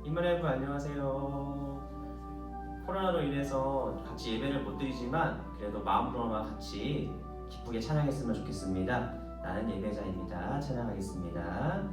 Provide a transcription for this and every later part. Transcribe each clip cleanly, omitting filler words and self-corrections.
임마누엘 안녕하세요. 코로나로 인해서 같이 예배를 못 드리지만 그래도 마음으로만 같이 기쁘게 찬양했으면 좋겠습니다. 나는 예배자입니다. 찬양하겠습니다.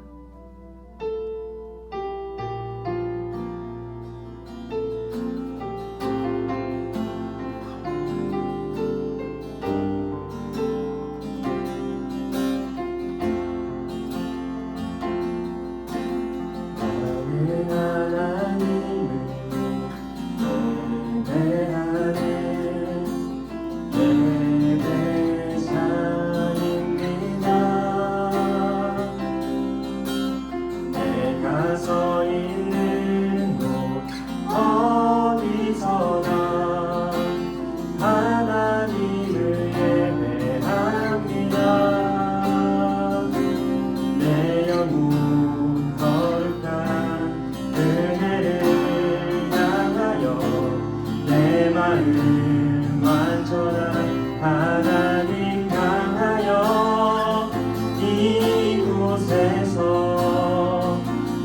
완전한 하나님 향하여 이곳에서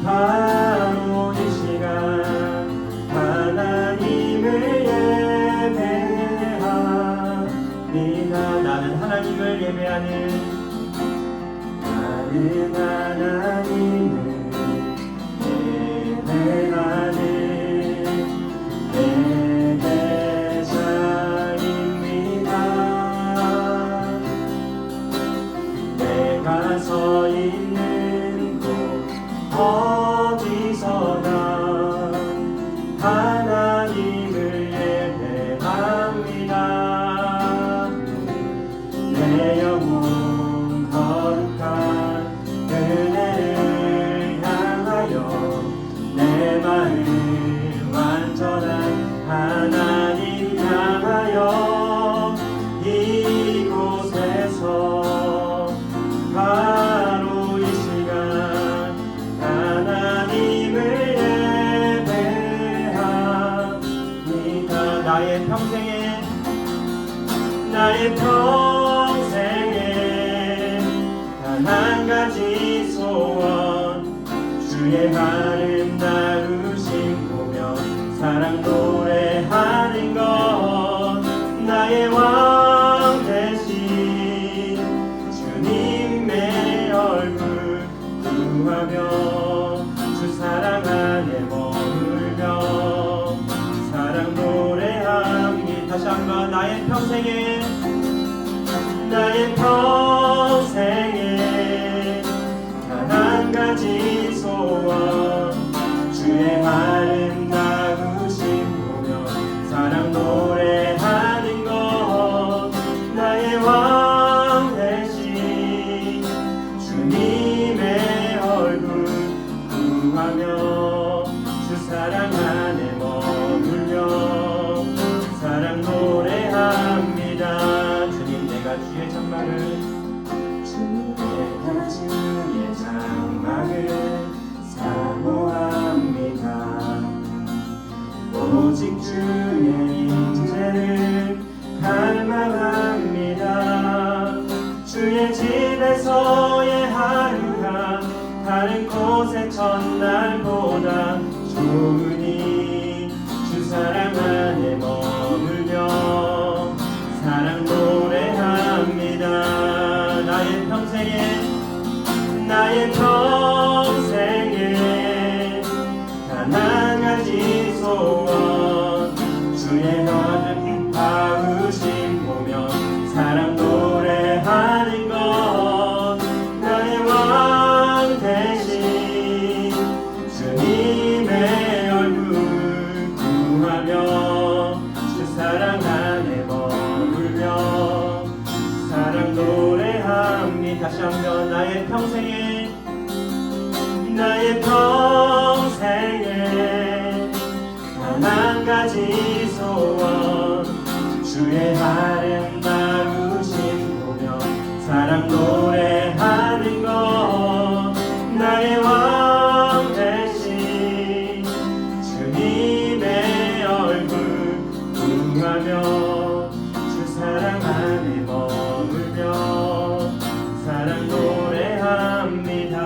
바로 이 시간 하나님을 예배합니다. 나는 하나님을 예배하는 하나님을 예배하는 서 있는 곳 어디서나 하나님을 예배합니다. 내 영혼 거룩한 그네를 향하여 내 마음 완전한 하나님 향하여 이곳에서 바로 이 시간 하나님을 예배합니다. 나의 평생에 단 한 가지 소원 주의 아름다우신 보며 사랑 노래하는 것 나의 왕 대신 주님의 얼굴 구하며 주 사랑 안에 머물며 사랑 노래합니다. 다시 한번 나의 평생에 단 한 가지 소원 주의 아름다우신 보며 사랑 노래하는 것 나의 왕 대신 주님의 얼굴 구하며 주 사랑 안에 머물며 사랑 노래합니다. 주님 내가 주의 장막을 사모합니다. 오직 주의 임재를 갈망합니다. 주의 집에서의 하루가 다른 곳의 첫날보다 좋으니 주 사랑 안에 머물며 사랑 노래합니다. 나의 평생에 단 한 가지 소원 주의 아름다우신 보며 사랑 노래하는 것 나의 왕 대신 주님의 얼굴 구하며 주 사랑 안에 머물며 사랑 노래합니다. 다시 한번 나의 평생에 단 한 가지 소원 주의 아름다우신 보며 사랑 노래하는 것 나의 왕 대신 주님의 얼굴 구하며 주 사랑 안에 머물며 사랑 노래합니다.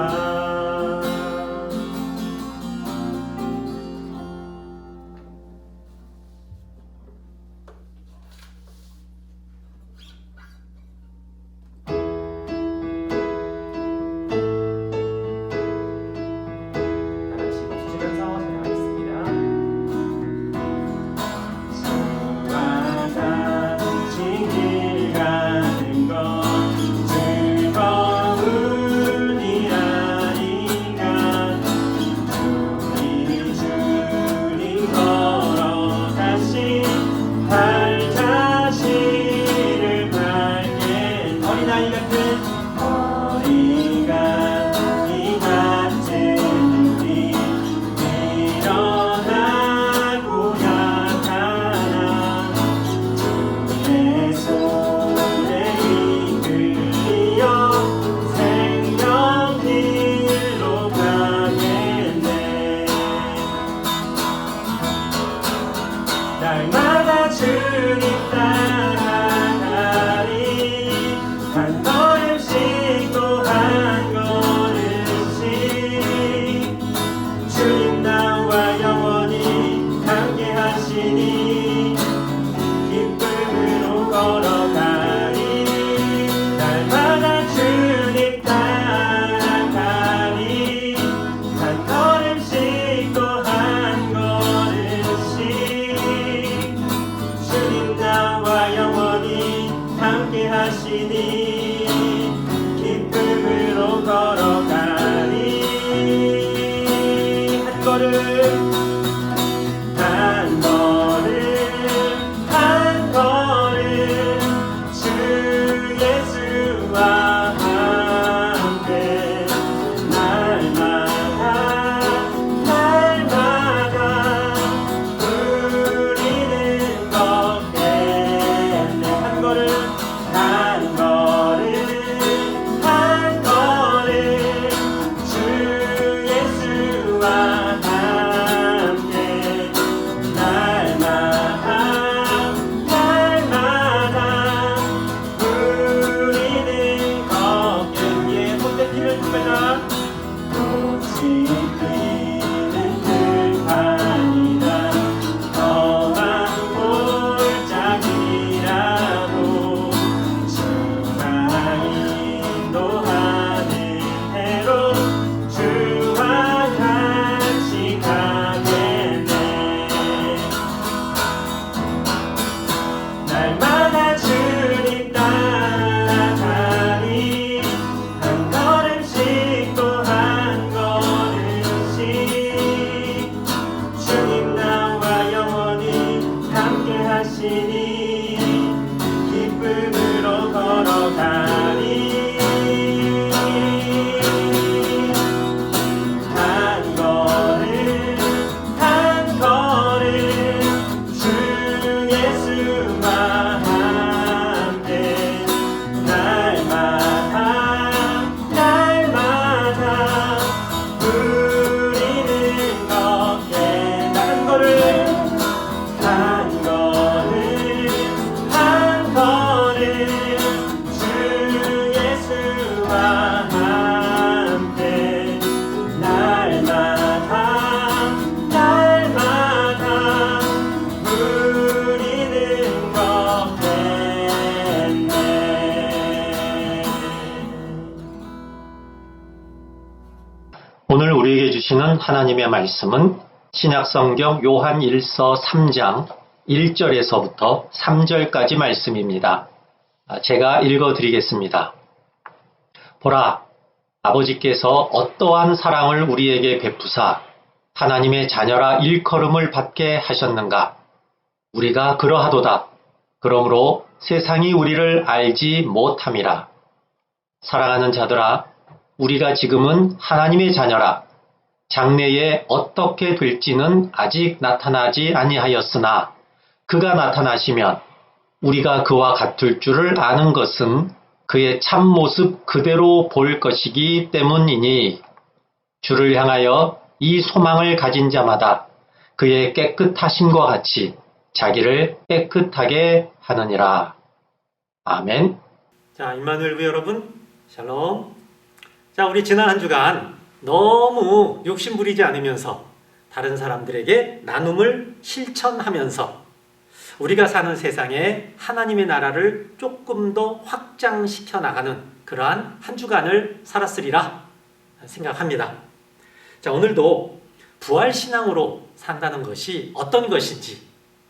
오늘 우리에게 주시는 하나님의 말씀은 신약성경 요한 1서 3장 1절에서부터 3절까지 말씀입니다. 제가 읽어드리겠습니다. 보라, 아버지께서 어떠한 사랑을 우리에게 베푸사 하나님의 자녀라 일컬음을 받게 하셨는가? 우리가 그러하도다. 그러므로 세상이 우리를 알지 못함이라. 사랑하는 자들아, 우리가 지금은 하나님의 자녀라. 장래에 어떻게 될지는 아직 나타나지 아니하였으나 그가 나타나시면 우리가 그와 같을 줄을 아는 것은 그의 참모습 그대로 볼 것이기 때문이니 주를 향하여 이 소망을 가진 자마다 그의 깨끗하심과 같이 자기를 깨끗하게 하느니라. 아멘. 자, 임마누엘 부 여러분, 샬롬. 자, 우리 지난 한 주간 너무 욕심 부리지 않으면서 다른 사람들에게 나눔을 실천하면서 우리가 사는 세상에 하나님의 나라를 조금 더 확장시켜 나가는 그러한 한 주간을 살았으리라 생각합니다. 자, 오늘도 부활신앙으로 산다는 것이 어떤 것인지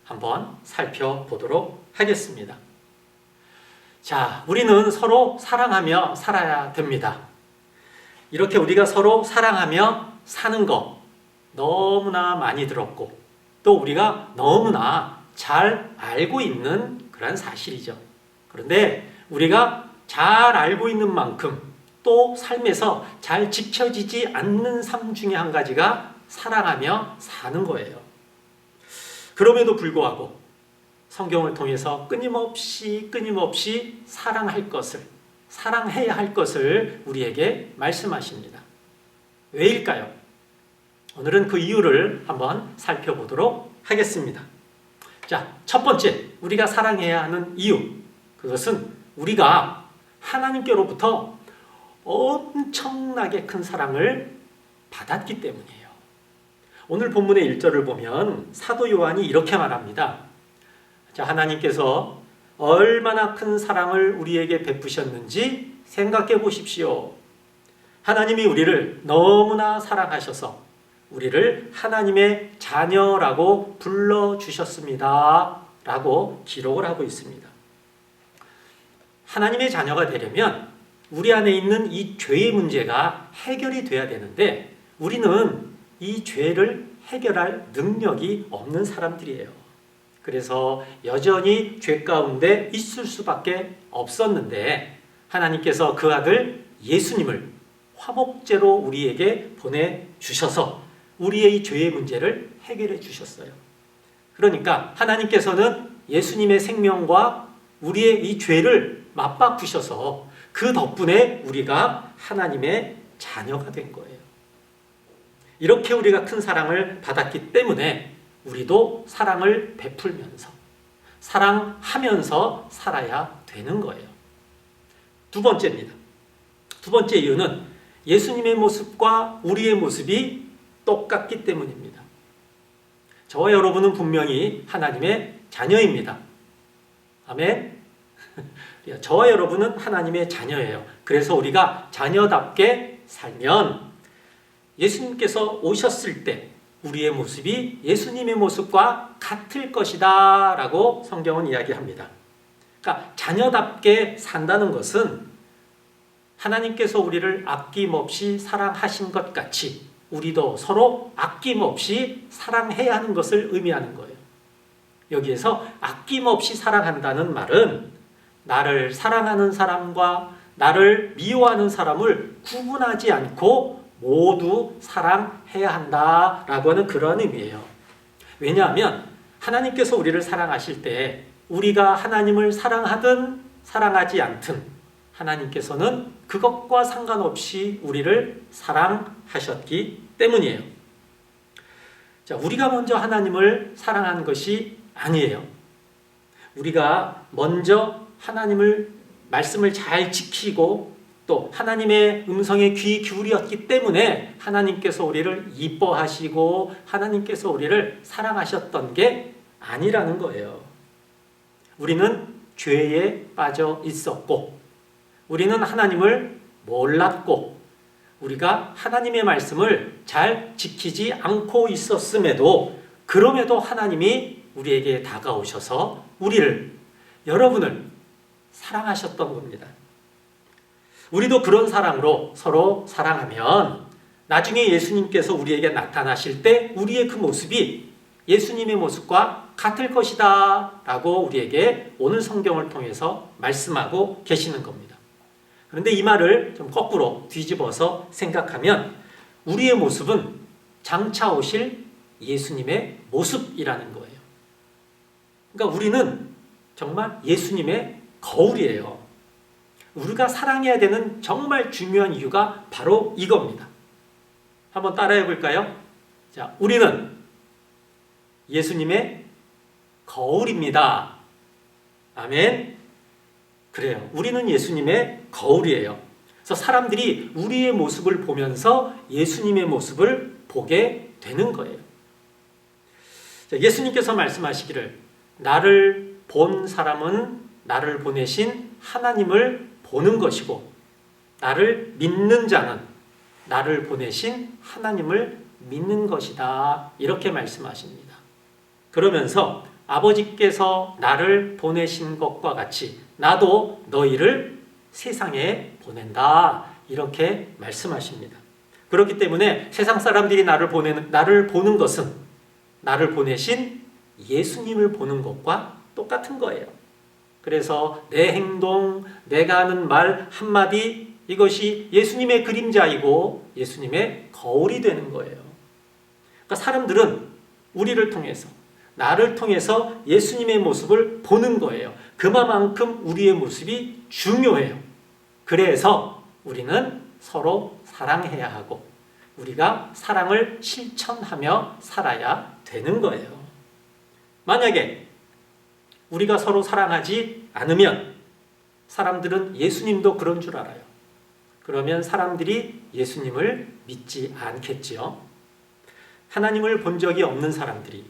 한번 살펴보도록 하겠습니다. 자, 우리는 서로 사랑하며 살아야 됩니다. 이렇게 우리가 서로 사랑하며 사는 것 너무나 많이 들었고 또 우리가 너무나 잘 알고 있는 그런 사실이죠. 그런데 우리가 잘 알고 있는 만큼 또 삶에서 잘 지켜지지 않는 삶 중에 한 가지가 사랑하며 사는 거예요. 그럼에도 불구하고 성경을 통해서 끊임없이 사랑할 것을, 사랑해야 할 것을 우리에게 말씀하십니다. 왜일까요? 오늘은 그 이유를 한번 살펴보도록 하겠습니다. 자, 첫 번째, 우리가 사랑해야 하는 이유. 그것은 우리가 하나님께로부터 엄청나게 큰 사랑을 받았기 때문이에요. 오늘 본문의 1절을 보면 사도 요한이 이렇게 말합니다. 자, 하나님께서 얼마나 큰 사랑을 우리에게 베푸셨는지 생각해 보십시오. 하나님이 우리를 너무나 사랑하셔서 우리를 하나님의 자녀라고 불러주셨습니다. 라고 기록을 하고 있습니다. 하나님의 자녀가 되려면 우리 안에 있는 이 죄의 문제가 해결이 돼야 되는데 우리는 이 죄를 해결할 능력이 없는 사람들이에요. 그래서 여전히 죄 가운데 있을 수밖에 없었는데 하나님께서 그 아들 예수님을 화목제로 우리에게 보내주셔서 우리의 이 죄의 문제를 해결해 주셨어요. 그러니까 하나님께서는 예수님의 생명과 우리의 이 죄를 맞바꾸셔서 그 덕분에 우리가 하나님의 자녀가 된 거예요. 이렇게 우리가 큰 사랑을 받았기 때문에 우리도 사랑을 베풀면서 사랑하면서 살아야 되는 거예요. 두 번째입니다. 두 번째 이유는 예수님의 모습과 우리의 모습이 똑같기 때문입니다. 저와 여러분은 분명히 하나님의 자녀입니다. 아멘. 저와 여러분은 하나님의 자녀예요. 그래서 우리가 자녀답게 살면 예수님께서 오셨을 때 우리의 모습이 예수님의 모습과 같을 것이다 라고 성경은 이야기합니다. 그러니까 자녀답게 산다는 것은 하나님께서 우리를 아낌없이 사랑하신 것 같이 우리도 서로 아낌없이 사랑해야 하는 것을 의미하는 거예요. 여기에서 아낌없이 사랑한다는 말은 나를 사랑하는 사람과 나를 미워하는 사람을 구분하지 않고 모두 사랑해야 한다라고 하는 그런 의미예요. 왜냐하면 하나님께서 우리를 사랑하실 때 우리가 하나님을 사랑하든 사랑하지 않든 하나님께서는 그것과 상관없이 우리를 사랑하셨기 때문이에요. 자, 우리가 먼저 하나님을 사랑하는 것이 아니에요. 우리가 먼저 하나님을 말씀을 잘 지키고 또 하나님의 음성에 귀 기울였기 때문에 하나님께서 우리를 이뻐하시고 하나님께서 우리를 사랑하셨던 게 아니라는 거예요. 우리는 죄에 빠져 있었고 우리는 하나님을 몰랐고 우리가 하나님의 말씀을 잘 지키지 않고 있었음에도 그럼에도 하나님이 우리에게 다가오셔서 우리를, 여러분을 사랑하셨던 겁니다. 우리도 그런 사랑으로 서로 사랑하면 나중에 예수님께서 우리에게 나타나실 때 우리의 그 모습이 예수님의 모습과 같을 것이다 라고 우리에게 오늘 성경을 통해서 말씀하고 계시는 겁니다. 그런데 이 말을 좀 거꾸로 뒤집어서 생각하면 우리의 모습은 장차 오실 예수님의 모습이라는 거예요. 그러니까 우리는 정말 예수님의 거울이에요. 우리가 사랑해야 되는 정말 중요한 이유가 바로 이겁니다. 한번 따라해 볼까요? 자, 우리는 예수님의 거울입니다. 아멘. 그래요. 우리는 예수님의 거울이에요. 그래서 사람들이 우리의 모습을 보면서 예수님의 모습을 보게 되는 거예요. 자, 예수님께서 말씀하시기를 나를 본 사람은 나를 보내신 하나님을 보는 것이고 나를 믿는 자는 나를 보내신 하나님을 믿는 것이다. 이렇게 말씀하십니다. 그러면서 아버지께서 나를 보내신 것과 같이 나도 너희를 세상에 보낸다. 이렇게 말씀하십니다. 그렇기 때문에 세상 사람들이 나를 보는 것은 나를 보내신 예수님을 보는 것과 똑같은 거예요. 그래서 내 행동, 내가 하는 말 한마디 이것이 예수님의 그림자이고 예수님의 거울이 되는 거예요. 그러니까 사람들은 우리를 통해서 나를 통해서 예수님의 모습을 보는 거예요. 그만큼 우리의 모습이 중요해요. 그래서 우리는 서로 사랑해야 하고 우리가 사랑을 실천하며 살아야 되는 거예요. 만약에 우리가 서로 사랑하지 않으면 사람들은 예수님도 그런 줄 알아요. 그러면 사람들이 예수님을 믿지 않겠지요. 하나님을 본 적이 없는 사람들이,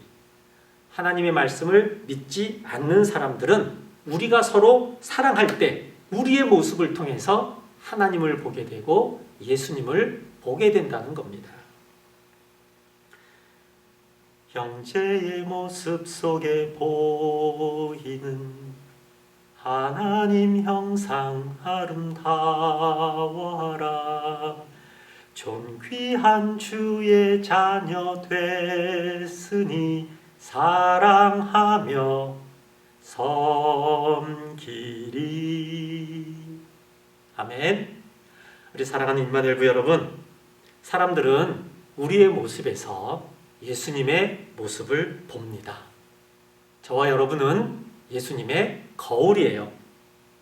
하나님의 말씀을 믿지 않는 사람들은 우리가 서로 사랑할 때 우리의 모습을 통해서 하나님을 보게 되고 예수님을 보게 된다는 겁니다. 형제의 모습 속에 보이는 하나님 형상 아름다워라. 존귀한 주의 자녀 됐으니 사랑하며 섬기리. 아멘. 우리 사랑하는 임마누엘부 여러분, 사람들은 우리의 모습에서 예수님의 모습을 봅니다. 저와 여러분은 예수님의 거울이에요.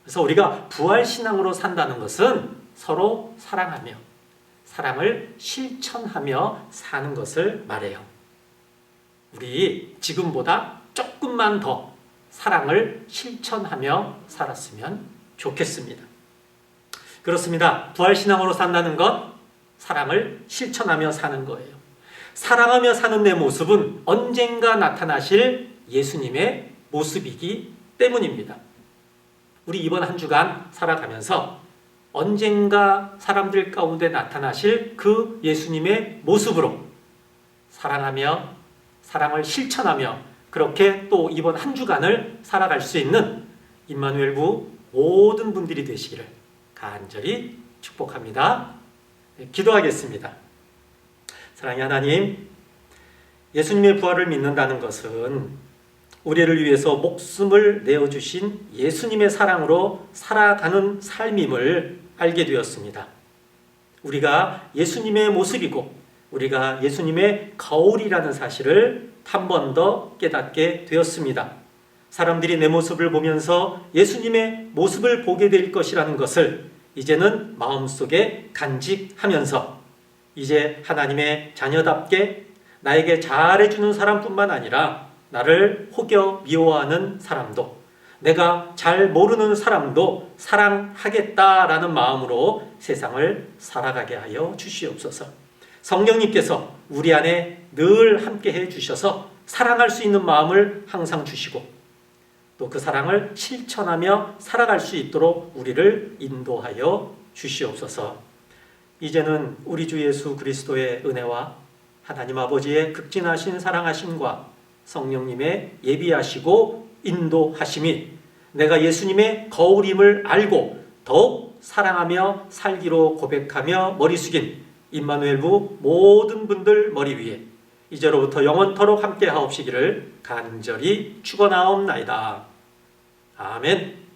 그래서 우리가 부활신앙으로 산다는 것은 서로 사랑하며 사랑을 실천하며 사는 것을 말해요. 우리 지금보다 조금만 더 사랑을 실천하며 살았으면 좋겠습니다. 그렇습니다. 부활신앙으로 산다는 것, 사랑을 실천하며 사는 거예요. 사랑하며 사는 내 모습은 언젠가 나타나실 예수님의 모습이기 때문입니다. 우리 이번 한 주간 살아가면서 언젠가 사람들 가운데 나타나실 그 예수님의 모습으로 사랑하며 사랑을 실천하며 그렇게 또 이번 한 주간을 살아갈 수 있는 임마누엘부 모든 분들이 되시기를 간절히 축복합니다. 기도하겠습니다. 사랑의 하나님, 예수님의 부활을 믿는다는 것은 우리를 위해서 목숨을 내어주신 예수님의 사랑으로 살아가는 삶임을 알게 되었습니다. 우리가 예수님의 모습이고 우리가 예수님의 거울이라는 사실을 한 번 더 깨닫게 되었습니다. 사람들이 내 모습을 보면서 예수님의 모습을 보게 될 것이라는 것을 이제는 마음속에 간직하면서 이제 하나님의 자녀답게 나에게 잘해주는 사람뿐만 아니라 나를 혹여 미워하는 사람도, 내가 잘 모르는 사람도 사랑하겠다라는 마음으로 세상을 살아가게 하여 주시옵소서. 성령님께서 우리 안에 늘 함께해 주셔서 사랑할 수 있는 마음을 항상 주시고 또 그 사랑을 실천하며 살아갈 수 있도록 우리를 인도하여 주시옵소서. 이제는 우리 주 예수 그리스도의 은혜와 하나님 아버지의 극진하신 사랑하심과 성령님의 예비하시고 인도하심이 내가 예수님의 거울임을 알고 더욱 사랑하며 살기로 고백하며 머리 숙인 임마누엘부 모든 분들 머리 위에 이제로부터 영원토록 함께 하옵시기를 간절히 축원하옵나이다. 아멘.